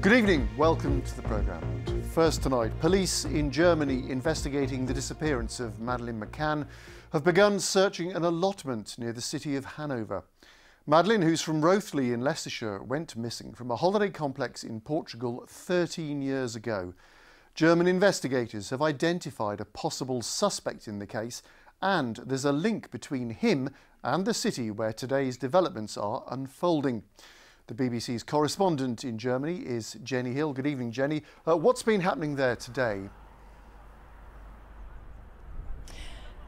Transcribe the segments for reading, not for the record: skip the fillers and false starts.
Good evening, welcome to the programme. First tonight, police in Germany investigating the disappearance of Madeleine McCann have begun searching an allotment near the city of Hanover. Madeleine, who's from Rothley in Leicestershire, went missing from a holiday complex in Portugal 13 years ago. German investigators have identified a possible suspect in the case, and there's a link between him and the city where today's developments are unfolding. The BBC's correspondent in Germany is Jenny Hill. Good evening, Jenny. What's been happening there today?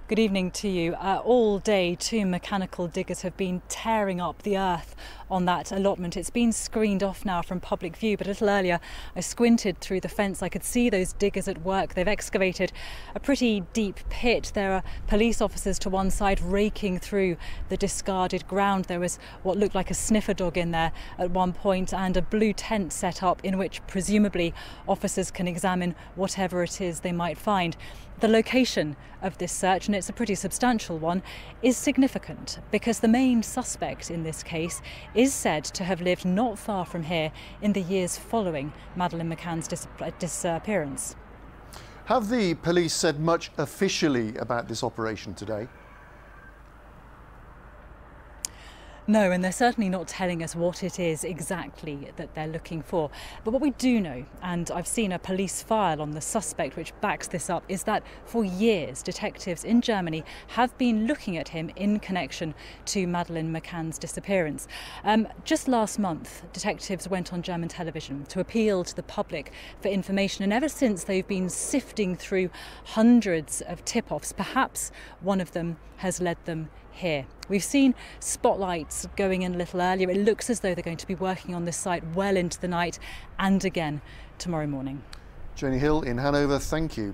Good evening to you. All day, two mechanical diggers have been tearing up the earth on that allotment. It's been screened off now from public view, but a little earlier I squinted through the fence. I could see those diggers at work. They've excavated a pretty deep pit. There are police officers to one side raking through the discarded ground. There was what looked like a sniffer dog in there at one point, and a blue tent set up in which presumably officers can examine whatever it is they might find. The location of this search, and it's a pretty substantial one, is significant because the main suspect in this case is said to have lived not far from here in the years following Madeleine McCann's disappearance. Have the police said much officially about this operation today? No, and they're certainly not telling us what it is exactly that they're looking for. But what we do know, and I've seen a police file on the suspect which backs this up, is that for years detectives in Germany have been looking at him in connection to Madeleine McCann's disappearance. Just last month, detectives went on German television to appeal to the public for information, and ever since they've been sifting through hundreds of tip-offs. Perhaps one of them has led them here. We've seen spotlights going in a little earlier. It looks as though they're going to be working on this site well into the night and again tomorrow morning. Jenny Hill in Hanover, thank you.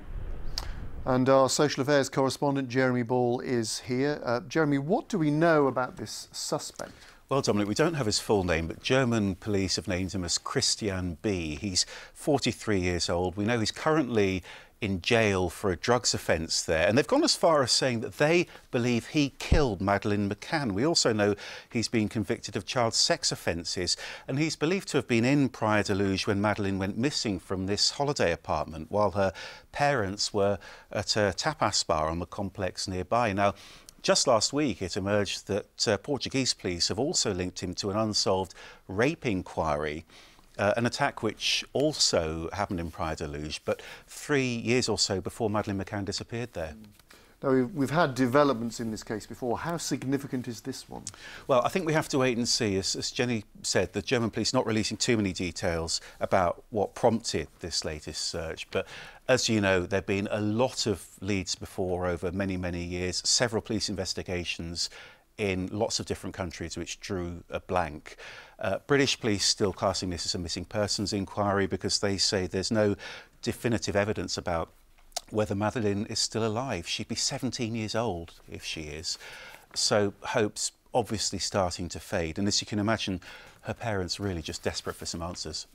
And our social affairs correspondent Jeremy Ball is here. Jeremy, what do we know about this suspect? Well, Dominic, we don't have his full name, but German police have named him as Christian B. He's 43 years old. We know he's currently in jail for a drugs offence there, and they've gone as far as saying that they believe he killed Madeleine McCann. We also know he's been convicted of child sex offences, and he's believed to have been in Praia de Luz when Madeleine went missing from this holiday apartment while her parents were at a tapas bar on the complex nearby. Now, just last week it emerged that Portuguese police have also linked him to an unsolved rape inquiry, an attack which also happened in Praia de Luz, but 3 years or so before Madeleine McCann disappeared there. Now, we've had developments in this case before. How significant is this one? Well, I think we have to wait and see. As Jenny said, the German police not releasing too many details about what prompted this latest search. But as you know, there have been a lot of leads before over many, many years, several police investigations in lots of different countries which drew a blank. British police still classing this as a missing persons inquiry because they say there's no definitive evidence about whether Madeleine is still alive. She'd be 17 years old if she is. So hope's obviously starting to fade. And as you can imagine, her parents really just desperate for some answers.